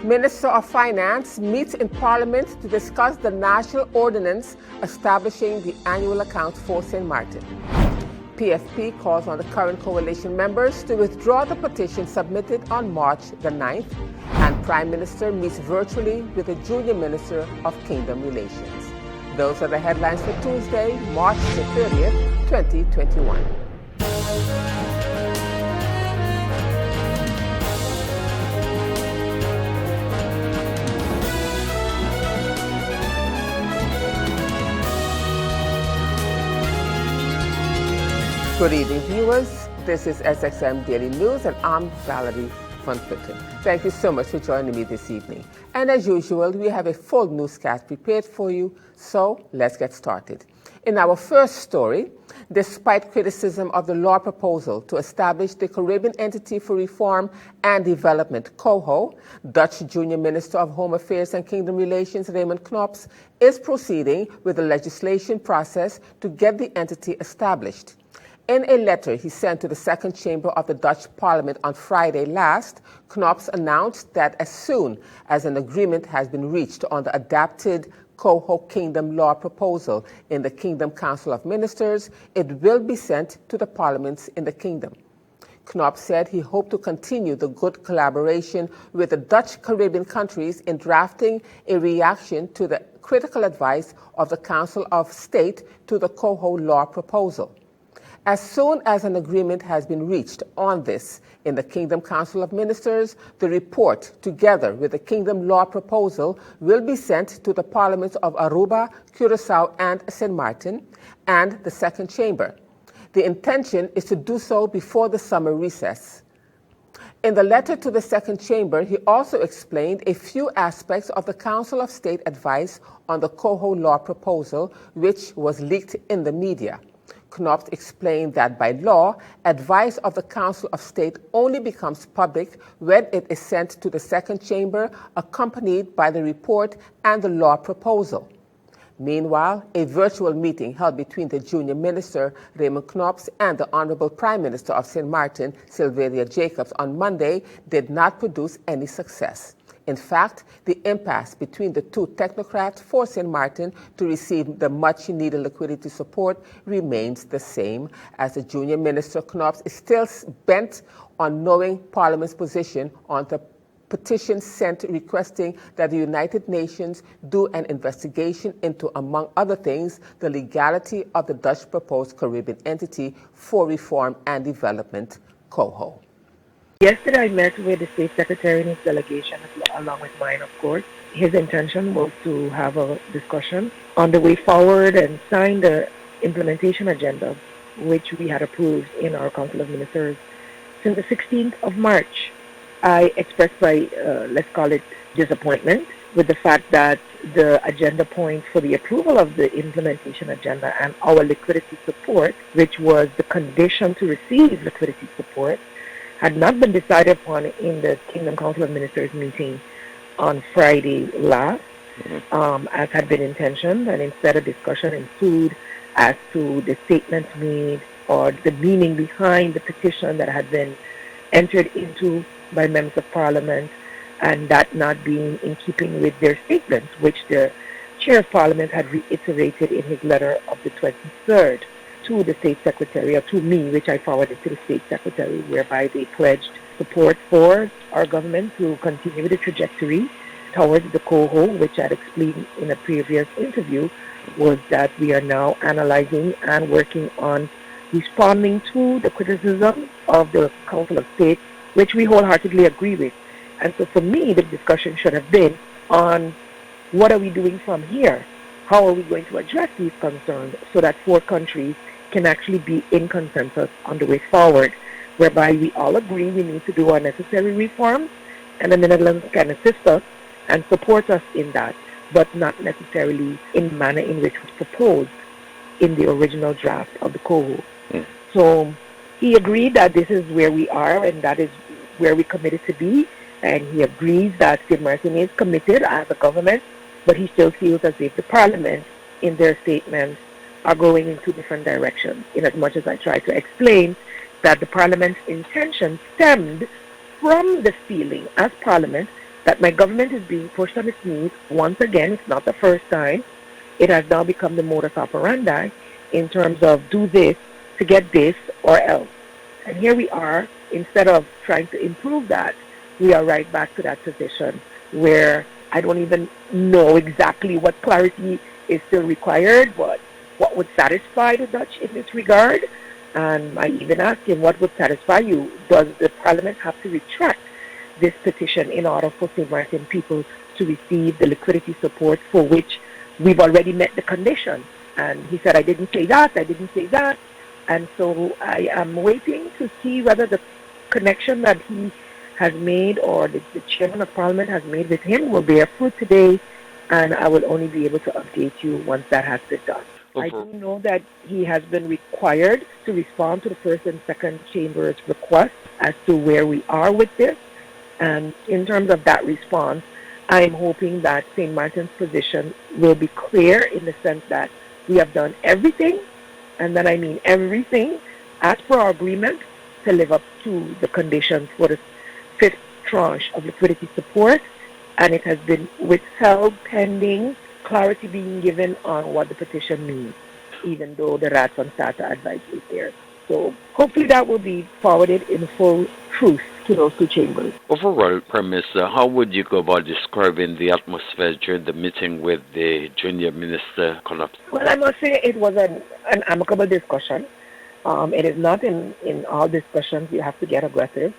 Minister of Finance meets in Parliament to discuss the national ordinance establishing the annual account for St. Martin. PFP calls on the current coalition members to withdraw the petition submitted on March the 9th, and Prime Minister meets virtually with the Junior Minister of Kingdom Relations. Those are the headlines for Tuesday, March the 30th, 2021. Good evening, viewers. This is SXM Daily News, and I'm Valerie Van Putten. Thank you so much for joining me this evening. And as usual, we have a full newscast prepared for you, so let's get started. In our first story, despite criticism of the law proposal to establish the Caribbean Entity for Reform and Development, COHO, Dutch Junior Minister of Home Affairs and Kingdom Relations, Raymond Knops, is proceeding with the legislation process to get the entity established. In a letter he sent to the Second Chamber of the Dutch Parliament on Friday last, Knops announced that as soon as an agreement has been reached on the adapted COHO Kingdom law proposal in the Kingdom Council of Ministers, it will be sent to the parliaments in the Kingdom. Knops said he hoped to continue the good collaboration with the Dutch Caribbean countries in drafting a reaction to the critical advice of the Council of State to the COHO law proposal. As soon as an agreement has been reached on this in the Kingdom Council of Ministers, the report, together with the Kingdom law proposal, will be sent to the parliaments of Aruba, Curaçao, and St. Martin, and the Second Chamber. The intention is to do so before the summer recess. In the letter to the Second Chamber, he also explained a few aspects of the Council of State advice on the COHO law proposal, which was leaked in the media. Knops explained that by law, advice of the Council of State only becomes public when it is sent to the Second Chamber, accompanied by the report and the law proposal. Meanwhile, a virtual meeting held between the Junior Minister, Raymond Knops, and the Honorable Prime Minister of St. Martin, Sylvania Jacobs, on Monday did not produce any success. In fact, the impasse between the two technocrats for St. Martin to receive the much-needed liquidity support remains the same, as the Junior Minister Knops is still bent on knowing Parliament's position on the petition sent requesting that the United Nations do an investigation into, among other things, the legality of the Dutch proposed Caribbean Entity for Reform and Development, COHO. Yesterday I met with the State Secretary and his delegation, along with mine, of course. His intention was to have a discussion on the way forward and sign the implementation agenda, which we had approved in our Council of Ministers since the 16th of March. I expressed my, let's call it, disappointment with the fact that the agenda point for the approval of the implementation agenda and our liquidity support, which was the condition to receive liquidity support, had not been decided upon in the Kingdom Council of Ministers meeting on Friday last, as had been intentioned, and instead a discussion ensued as to the statements made or the meaning behind the petition that had been entered into by members of Parliament, and that not being in keeping with their statements, which the Chair of Parliament had reiterated in his letter of the 23rd. To the State Secretary, or to me, which I forwarded to the State Secretary, whereby they pledged support for our government to continue the trajectory towards the COHO, which I had explained in a previous interview, was that we are now analyzing and working on responding to the criticism of the Council of State, which we wholeheartedly agree with. And so for me, the discussion should have been on what are we doing from here? How are we going to address these concerns so that four countries can actually be in consensus on the way forward, whereby we all agree we need to do our necessary reforms, and the Netherlands can assist us and support us in that, but not necessarily in the manner in which was proposed in the original draft of the COHO. So he agreed that this is where we are and that is where we committed to be, and he agrees that St. Martin is committed as a government, but he still feels as if the Parliament, in their statements, are going in two different directions, in as much as I try to explain that the Parliament's intention stemmed from the feeling as Parliament that my government is being pushed on its knees. Once again, it's not the first time. It has now become the modus operandi in terms of do this to get this or else. And here we are, instead of trying to improve that, we are right back to that position where I don't even know exactly what clarity is still required, but what would satisfy the Dutch in this regard. And I even asked him, what would satisfy you? Does the Parliament have to retract this petition in order for St. Martin people to receive the liquidity support for which we've already met the condition? And he said, I didn't say that. And so I am waiting to see whether the connection that he has made or the chairman of Parliament has made with him will bear fruit today, and I will only be able to update you once that has been done. I do know that he has been required to respond to the first and second chambers' requests as to where we are with this. And in terms of that response, I'm hoping that St. Martin's position will be clear in the sense that we have done everything, and then I mean everything, as per our agreement, to live up to the conditions for the fifth tranche of liquidity support, and it has been withheld pending clarity being given on what the petition means, even though the Raadsanstate advice is there. So hopefully that will be forwarded in full truth to those two chambers. Overall, Prime Minister, how would you go about describing the atmosphere during the meeting with the junior minister collapse? Well, I must say it was an amicable discussion. It is not in all discussions you have to get aggressive.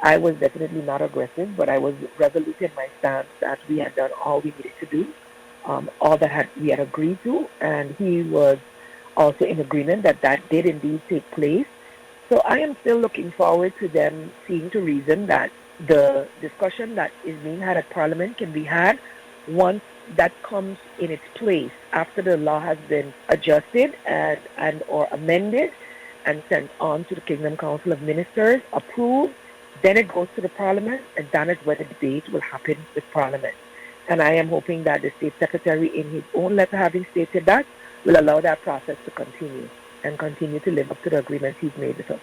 I was definitely not aggressive, but I was resolute in my stance that we had done all we needed to do, all that we had agreed to, and he was also in agreement that that did indeed take place. So I am still looking forward to them seeing to reason that the discussion that is being had at Parliament can be had once that comes in its place, after the law has been adjusted and or amended and sent on to the Kingdom Council of Ministers, approved. Then it goes to the Parliament, and that is where the debate will happen with Parliament. And I am hoping that the State Secretary, in his own letter having stated that, will allow that process to continue and continue to live up to the agreements he's made with us.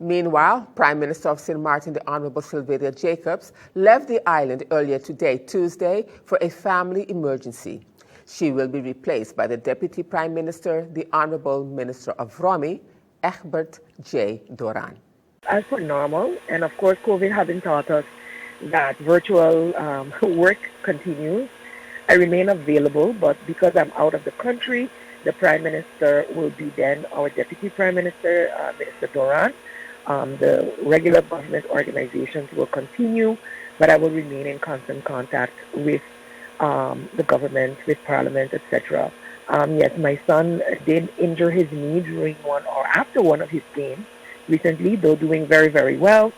Meanwhile, Prime Minister of St. Martin, the Honorable Sylvia Jacobs, left the island earlier today, Tuesday, for a family emergency. She will be replaced by the Deputy Prime Minister, the Honorable Minister of Romy, Egbert J. Doran. As per normal, and of course COVID having taught us that virtual work continues, I remain available, but because I'm out of the country, the Prime Minister will be then our Deputy Prime Minister, Minister Doran. The regular government organizations will continue, but I will remain in constant contact with the government, with Parliament, etc. Yes, my son did injure his knee during one or after one of his games recently, though doing very, very well.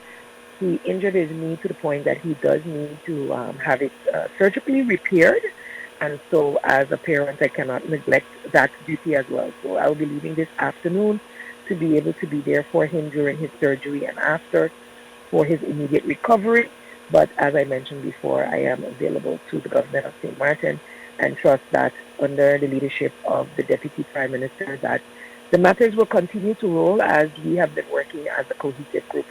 He injured his knee to the point that he does need to have it surgically repaired. And so as a parent, I cannot neglect that duty as well. So I will be leaving this afternoon to be able to be there for him during his surgery and after for his immediate recovery. But as I mentioned before, I am available to the government of St. Martin and trust that under the leadership of the Deputy Prime Minister that the matters will continue to roll as we have been working as a cohesive group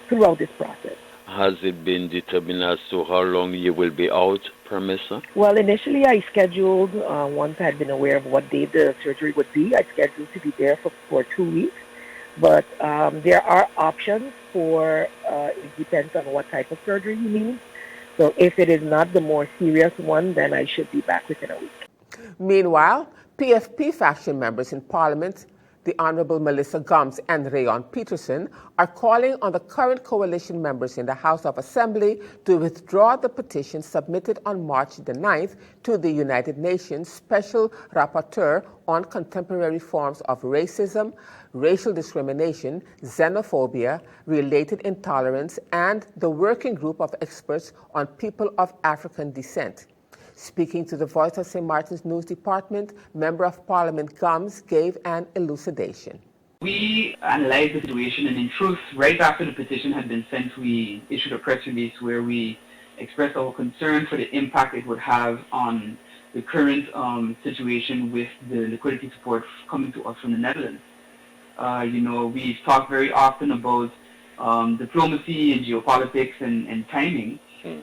throughout this process. Has it been determined as to how long you will be out, Prime Minister? Well, initially I scheduled, once I had been aware of what day the surgery would be, I scheduled to be there for 2 weeks. But there are options for, it depends on what type of surgery he needs. So if it is not the more serious one, then I should be back within a week. Meanwhile, PFP faction members in Parliament, the Honorable Melissa Gums and Rayon Peterson, are calling on the current coalition members in the House of Assembly to withdraw the petition submitted on March the 9th to the United Nations Special Rapporteur on contemporary forms of racism, racial discrimination, xenophobia, related intolerance, and the Working Group of Experts on People of African Descent. Speaking to the Voice of St. Martin's News Department, Member of Parliament Gums gave an elucidation. We analyzed the situation, and in truth, right after the petition had been sent, we issued a press release where we expressed our concern for the impact it would have on the current situation with the liquidity support coming to us from the Netherlands. We've talked very often about diplomacy and geopolitics and timing.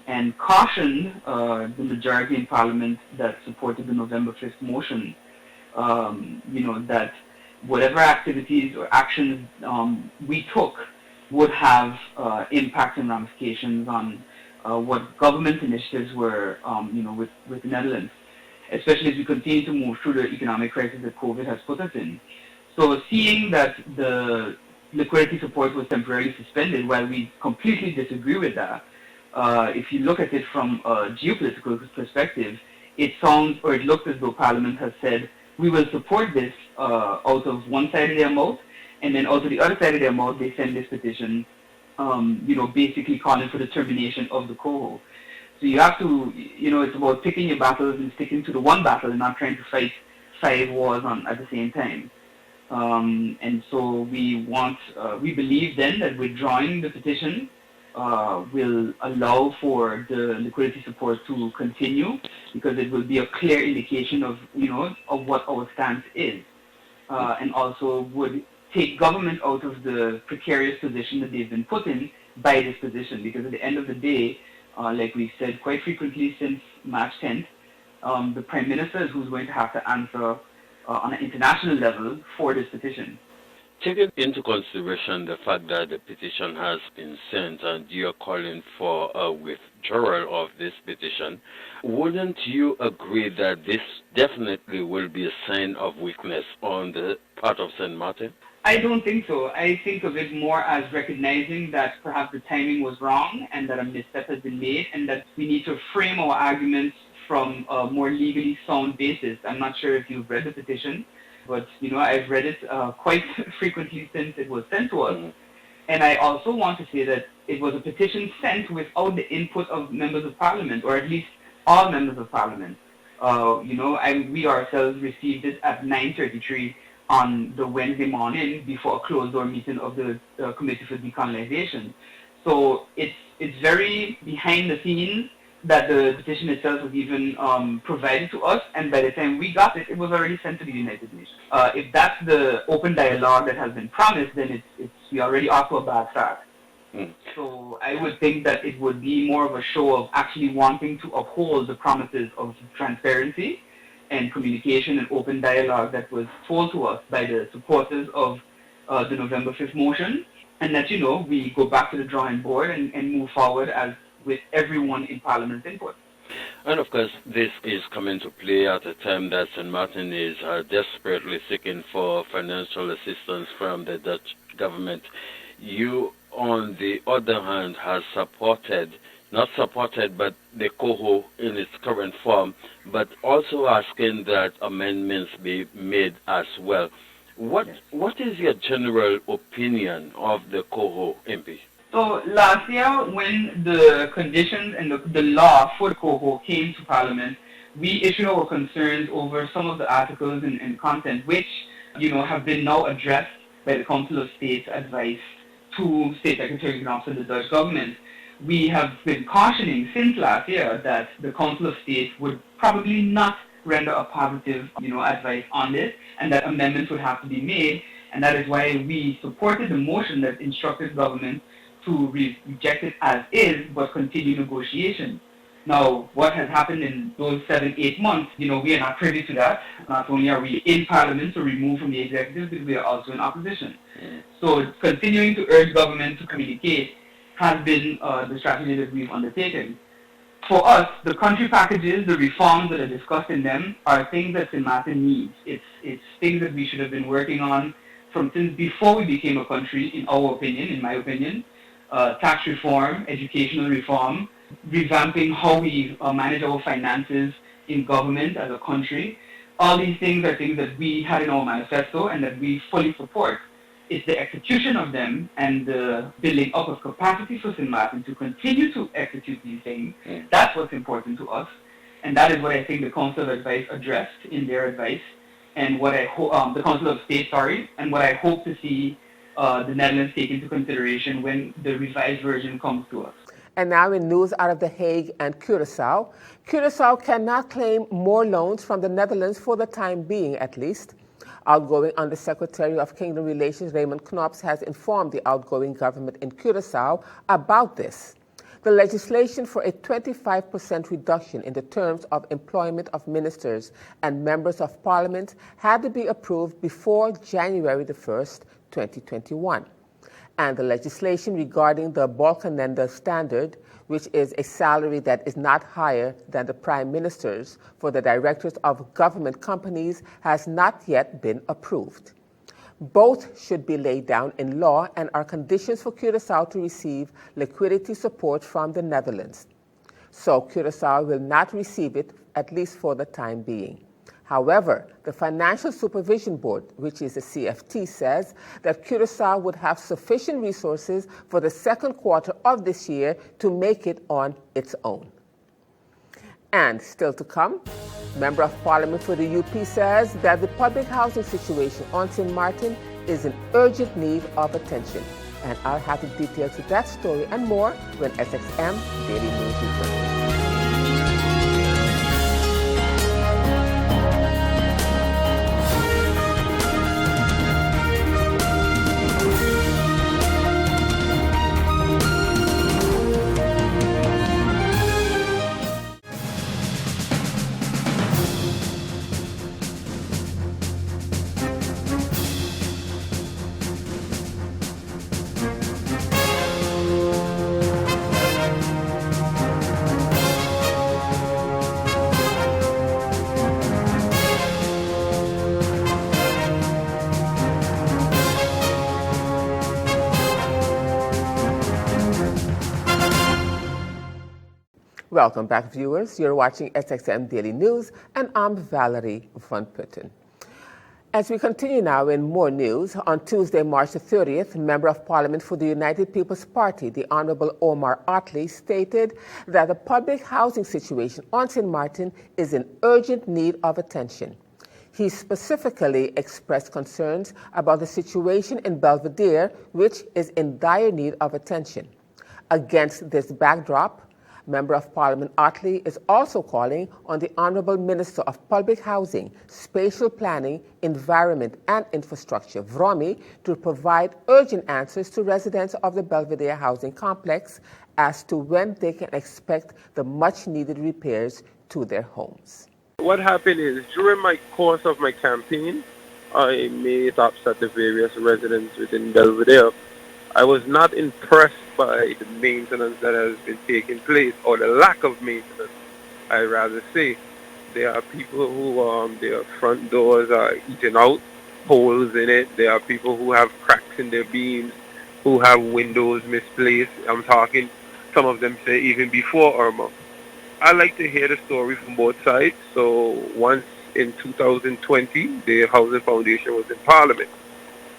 and cautioned the majority in Parliament that supported the November 5th motion, that whatever activities or actions we took would have impacts and ramifications on what government initiatives were, with the Netherlands, especially as we continue to move through the economic crisis that COVID has put us in. So seeing that the liquidity support was temporarily suspended, while we completely disagree with that, if you look at it from a geopolitical perspective, it sounds or it looks as though Parliament has said, we will support this out of one side of their mouth, and then out of the other side of their mouth, they send this petition, basically calling for the termination of the coho. So you have to, it's about picking your battles and sticking to the one battle and not trying to fight 5 wars at the same time. And so we believe then that withdrawing the petition will allow for the liquidity support to continue, because it will be a clear indication of what our stance is, and also would take government out of the precarious position that they've been put in by this position. Because at the end of the day, like we've said quite frequently since March 10th, the Prime Minister is who's going to have to answer on an international level for this petition. Taking into consideration the fact that the petition has been sent and you're calling for a withdrawal of this petition, wouldn't you agree that this definitely will be a sign of weakness on the part of St. Martin? I don't think so. I think of it more as recognizing that perhaps the timing was wrong and that a misstep has been made, and that we need to frame our arguments from a more legally sound basis. I'm not sure if you've read the petition, but I've read it quite frequently since it was sent to us. And I also want to say that it was a petition sent without the input of members of Parliament, or at least all members of Parliament. We ourselves received it at 9:33 on the Wednesday morning before a closed-door meeting of the Committee for Decolonization. So it's very behind the scenes that the petition itself was even provided to us, and by the time we got it, it was already sent to the United Nations. If that's the open dialogue that has been promised, then we already off to a bad start. So I would think that it would be more of a show of actually wanting to uphold the promises of transparency and communication and open dialogue that was told to us by the supporters of the November 5th motion, and that, we go back to the drawing board and move forward as with everyone in Parliament's input. And of course, this is coming to play at a time that St. Martin is desperately seeking for financial assistance from the Dutch government. You, on the other hand, has not supported, but the coho in its current form, but also asking that amendments be made as well. What is your general opinion of the coho, MP? So last year, when the conditions and the law for the coho came to Parliament, we issued our concerns over some of the articles and content which, have been now addressed by the Council of State's advice to State Secretary General of the Dutch government. We have been cautioning since last year that the Council of State would probably not render a positive, advice on this, and that amendments would have to be made, and that is why we supported the motion that instructed government to reject it as is, but continue negotiations. Now, what has happened in those 7-8 months, we are not privy to that. Not only are we in Parliament, so removed from the executive, but we are also in opposition. So continuing to urge government to communicate has been the strategy that we've undertaken. For us, the country packages, the reforms that are discussed in them, are things that St. Martin needs. It's things that we should have been working on since before we became a country, in our opinion, in my opinion. Tax reform, educational reform, revamping how we manage our finances in government as a country. All these things are things that we had in our manifesto and that we fully support. It's the execution of them and the building up of capacity for St. Martin to continue to execute these things. That's what's important to us. And that is what I think the Council of Advice addressed in their advice, and what I the Council of State, and what I hope to see the Netherlands take into consideration when the revised version comes to us. And now in news out of The Hague and Curaçao. Curaçao cannot claim more loans from the Netherlands for the time being, at least. Outgoing Undersecretary of Kingdom Relations Raymond Knops has informed the outgoing government in Curaçao about this. The legislation for a 25% reduction in the terms of employment of ministers and members of parliament had to be approved before January the 1st, 2021. And the legislation regarding the Balkanender standard, which is a salary that is not higher than the prime minister's for the directors of government companies, has not yet been approved. Both should be laid down in law and are conditions for Curaçao to receive liquidity support from the Netherlands. So Curaçao will not receive it, at least for the time being. However, the Financial Supervision Board, which is the CFT, says that Curaçao would have sufficient resources for the second quarter of this year to make it on its own. And still to come, Member of Parliament for the UP says that the public housing situation on St. Martin is in urgent need of attention. And I'll have the details to that story and more when SXM Daily News returns. Welcome back, viewers. You're watching SXM Daily News, and I'm Valerie Van Putten. As we continue now in more news, on Tuesday, March the 30th, Member of Parliament for the United People's Party, the Honorable Omar Otley, stated that the public housing situation on St. Martin is in urgent need of attention. He specifically expressed concerns about the situation in Belvedere, which is in dire need of attention. Against this backdrop, Member of Parliament Otley is also calling on the Honourable Minister of Public Housing, Spatial Planning, Environment and Infrastructure, VROMI, to provide urgent answers to residents of the Belvedere housing complex as to when they can expect the much-needed repairs to their homes. What happened is, during my course of my campaign, I made stops at the various residents within Belvedere. I was not impressed by the maintenance that has been taking place, or the lack of maintenance, I rather say. There are people who their front doors are eaten out, holes in it. There are people who have cracks in their beams, who have windows misplaced. I'm talking, some of them say even before Irma. I like to hear the story from both sides. So once in 2020, the Housing Foundation was in Parliament,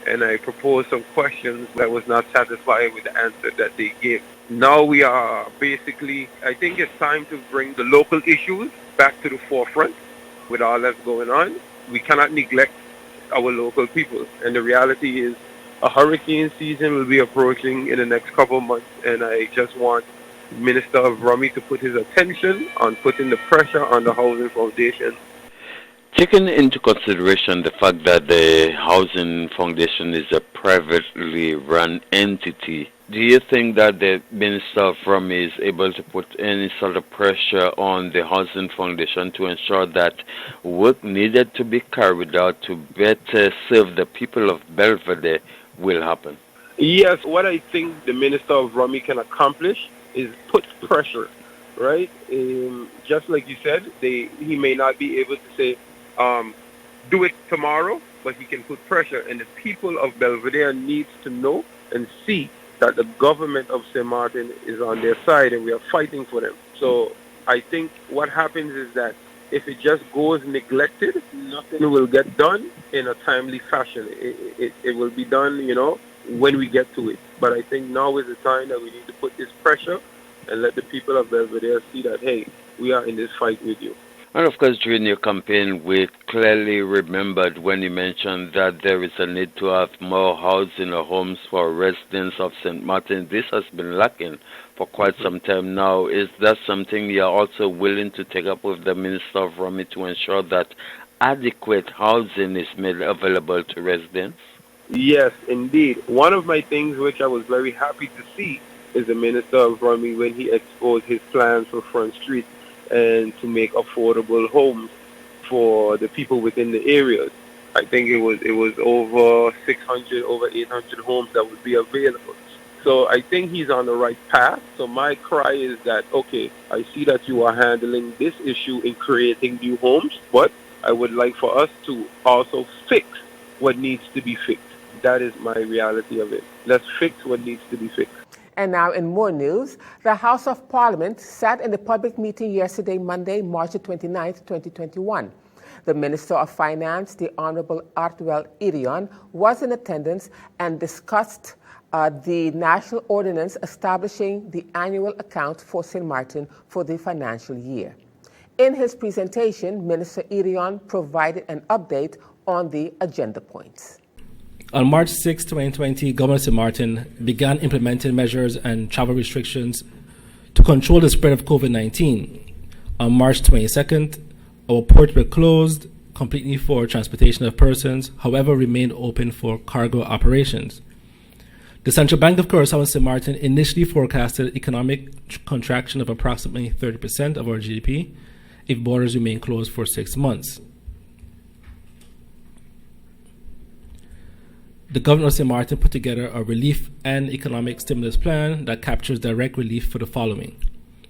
and I proposed some questions that was not satisfied with the answer that they gave. Now we are basically, I think it's time to bring the local issues back to the forefront with all that's going on. We cannot neglect our local people. And the reality is a hurricane season will be approaching in the next couple of months, and I just want Minister of Rummy to put his attention on putting the pressure on the Housing Foundation. Taking into consideration the fact that the Housing Foundation is a privately run entity, do you think that the Minister of Rummy is able to put any sort of pressure on the Housing Foundation to ensure that work needed to be carried out to better serve the people of Belvedere will happen? Yes, what I think the Minister of Rummy can accomplish is put pressure, right? Just like you said, he may not be able to say, do it tomorrow, but he can put pressure. And the people of Belvedere needs to know and see that the government of St. Martin is on their side and we are fighting for them. So I think what happens is that if it just goes neglected, nothing will get done in a timely fashion. It will be done, when we get to it. But I think now is the time that we need to put this pressure and let the people of Belvedere see that, hey, we are in this fight with you. And of course, during your campaign, we clearly remembered when you mentioned that there is a need to have more housing or homes for residents of St. Martin. This has been lacking for quite some time now. Is that something you're also willing to take up with the Minister of Rummy to ensure that adequate housing is made available to residents? Yes, indeed. One of my things which I was very happy to see is the Minister of Economy when he exposed his plans for Front Street and to make affordable homes for the people within the areas. I think it was over 600, over 800 homes that would be available. So I think he's on the right path. So my cry is that, okay, I see that you are handling this issue in creating new homes, but I would like for us to also fix what needs to be fixed. That is my reality of it. Let's fix what needs to be fixed. And now in more news, the House of Parliament sat in the public meeting yesterday, Monday, March 29th, 2021. The Minister of Finance, the Honorable Artwell Irion, was in attendance and discussed the national ordinance establishing the annual account for St. Martin for the financial year. In his presentation, Minister Irion provided an update on the agenda points. On March 6, 2020, Governor of St. Martin began implementing measures and travel restrictions to control the spread of COVID-19. On March 22nd, our ports were closed completely for transportation of persons, however, remained open for cargo operations. The Central Bank of Curaçao and St. Martin initially forecasted economic contraction of approximately 30% of our GDP if borders remain closed for 6 months. The Governor of St. Martin put together a relief and economic stimulus plan that captures direct relief for the following: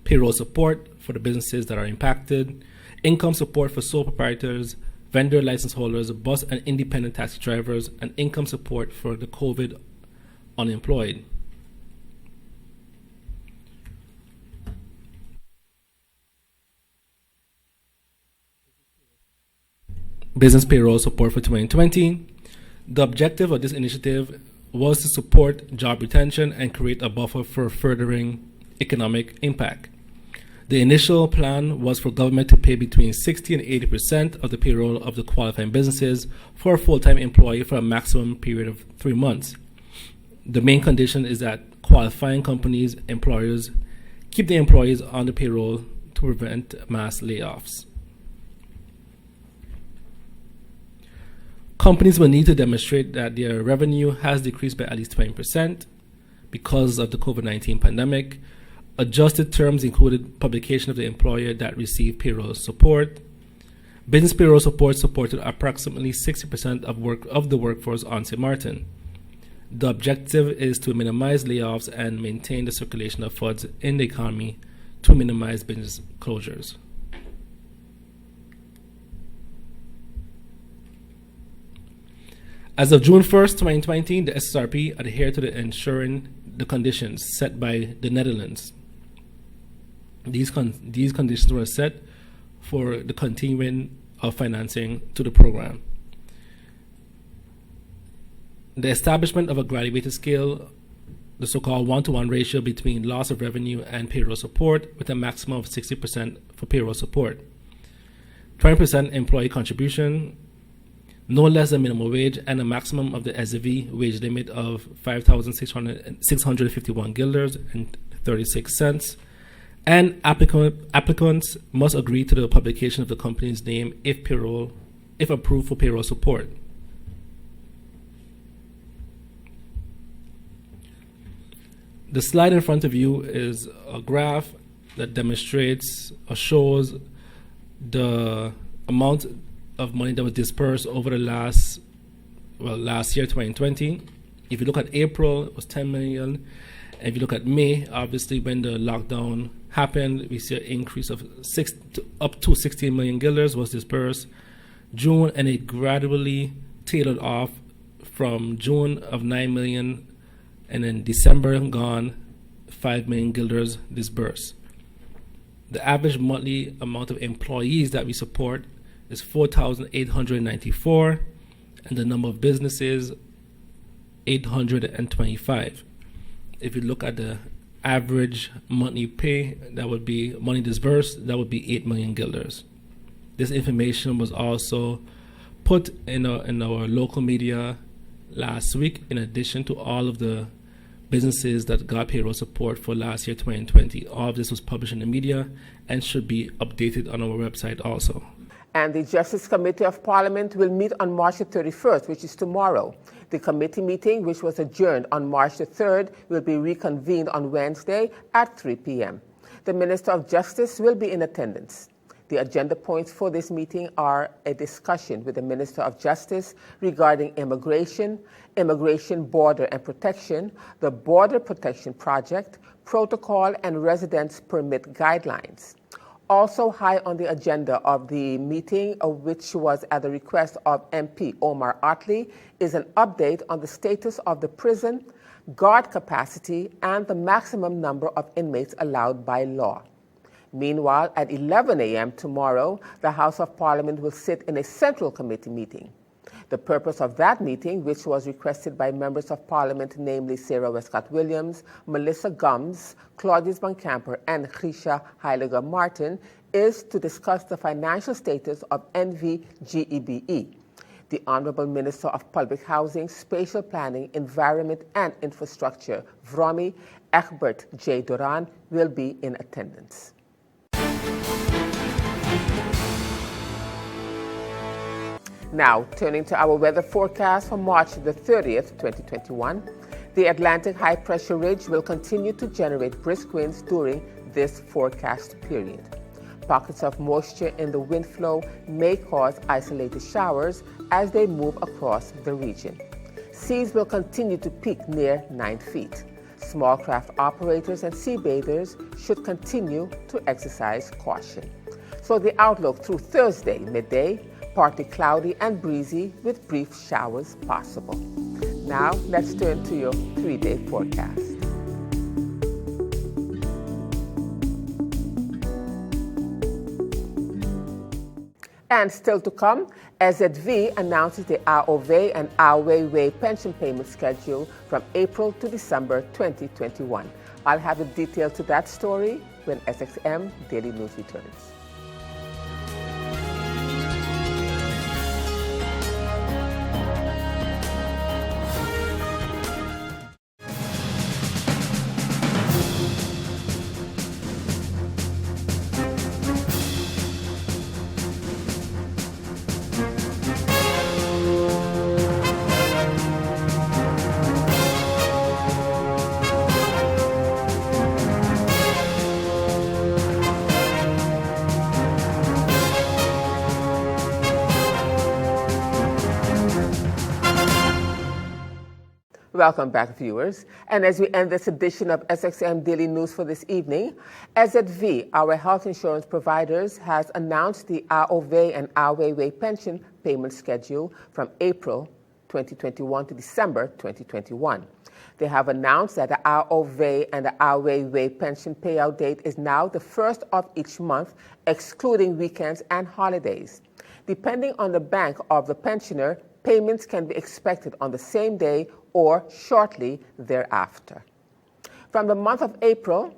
payroll support for the businesses that are impacted, income support for sole proprietors, vendor license holders, bus and independent taxi drivers, and income support for the COVID unemployed. Business payroll support for 2020. The objective of this initiative was to support job retention and create a buffer for furthering economic impact. The initial plan was for government to pay between 60 and 80% of the payroll of the qualifying businesses for a full-time employee for a maximum period of 3 months. The main condition is that qualifying companies, employers, keep the employees on the payroll to prevent mass layoffs. Companies will need to demonstrate that their revenue has decreased by at least 20% because of the COVID-19 pandemic. Adjusted terms included publication of the employer that received payroll support. Business payroll support supported approximately 60% of the workforce on St. Martin. The objective is to minimize layoffs and maintain the circulation of funds in the economy to minimize business closures. As of June 1st, 2020, the SSRP adhered to ensuring the conditions set by the Netherlands. These conditions were set for the continuing of financing to the program. The establishment of a graduated scale, the so-called 1-to-1 ratio between loss of revenue and payroll support, with a maximum of 60% for payroll support. 20% employee contribution, no less than minimum wage, and a maximum of the SZV wage limit of 5,651 guilders and 36 cents. And applicants must agree to the publication of the company's name if approved for payroll support. The slide in front of you is a graph that demonstrates or shows the amount of money that was dispersed over the last year, 2020. If you look at April, it was 10 million. And if you look at May, obviously when the lockdown happened, we see an increase of up to 16 million guilders was dispersed. June, and it gradually tailored off from June of 9 million, and then December gone, 5 million guilders dispersed. The average monthly amount of employees that we support is 4,894, and the number of businesses, 825. If you look at the average monthly pay, that would be money disbursed, that would be 8 million guilders. This information was also put in our local media last week, in addition to all of the businesses that got payroll support for last year, 2020. All of this was published in the media and should be updated on our website also. And the Justice Committee of Parliament will meet on March the 31st, which is tomorrow. The committee meeting, which was adjourned on March the 3rd, will be reconvened on Wednesday at 3 p.m. The Minister of Justice will be in attendance. The agenda points for this meeting are a discussion with the Minister of Justice regarding immigration, immigration border and protection, the Border Protection Project, protocol and residence permit guidelines. Also high on the agenda of the meeting, which was at the request of MP Omar Otley, is an update on the status of the prison, guard capacity, and the maximum number of inmates allowed by law. Meanwhile, at 11 a.m. tomorrow, the House of Parliament will sit in a Central Committee meeting. The purpose of that meeting, which was requested by members of Parliament, namely Sarah Westcott-Williams, Melissa Gumbs, Claudius Van Camper, and Grisha Heiliger Martin, is to discuss the financial status of NVGEBE. The Honorable Minister of Public Housing, Spatial Planning, Environment and Infrastructure, VROMI, Egbert J. Duran, will be in attendance. Now, turning to our weather forecast for March the 30th, 2021. The Atlantic high pressure ridge will continue to generate brisk winds during this forecast period. Pockets of moisture in the wind flow may cause isolated showers as they move across the region. Seas will continue to peak near 9 feet. Small craft operators and sea bathers should continue to exercise caution. So the outlook through Thursday midday, partly cloudy and breezy with brief showers possible. Now let's turn to your 3-day forecast. And still to come, SZV announces the AOV and AOWE pension payment schedule from April to December 2021. I'll have the details to that story when SXM Daily News returns. Welcome back, viewers. And as we end this edition of SXM Daily News for this evening, SZV, our health insurance providers, has announced the AOV and AOWE pension payment schedule from April 2021 to December 2021. They have announced that the AOV and the AOWE pension payout date is now the first of each month, excluding weekends and holidays. Depending on the bank of the pensioner, payments can be expected on the same day or shortly thereafter. From the month of April,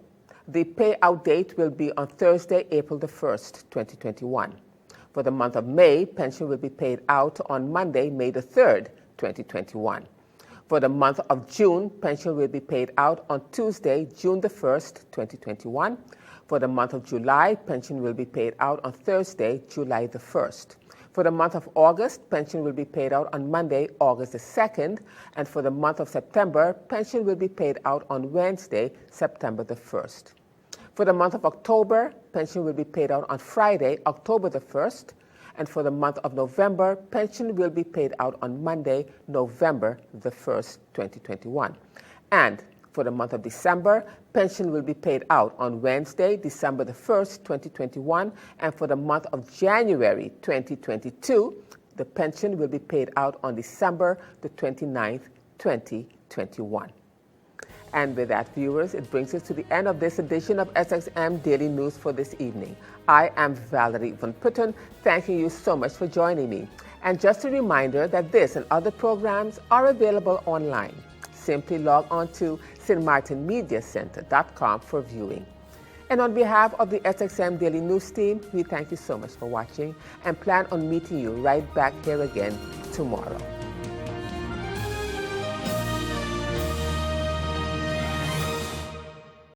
the payout date will be on Thursday, April the 1st, 2021. For the month of May, pension will be paid out on Monday, May the 3rd, 2021. For the month of June, pension will be paid out on Tuesday, June the 1st, 2021. For the month of July, pension will be paid out on Thursday, July the 1st. For the month of August, pension will be paid out on Monday, August the 2nd. And for the month of September, pension will be paid out on Wednesday, September the 1st. For the month of October, pension will be paid out on Friday, October the 1st. And for the month of November, pension will be paid out on Monday, November the 1st, 2021. And for the month of December, pension will be paid out on Wednesday, December the 1st, 2021. And for the month of January 2022, the pension will be paid out on December the 29th, 2021. And with that, viewers, it brings us to the end of this edition of SXM Daily News for this evening. I am Valerie Van Putten, thanking you so much for joining me. And just a reminder that this and other programs are available online. Simply log on to stmartinmediacenter.com for viewing. And on behalf of the SXM Daily News team, we thank you so much for watching and plan on meeting you right back here again tomorrow.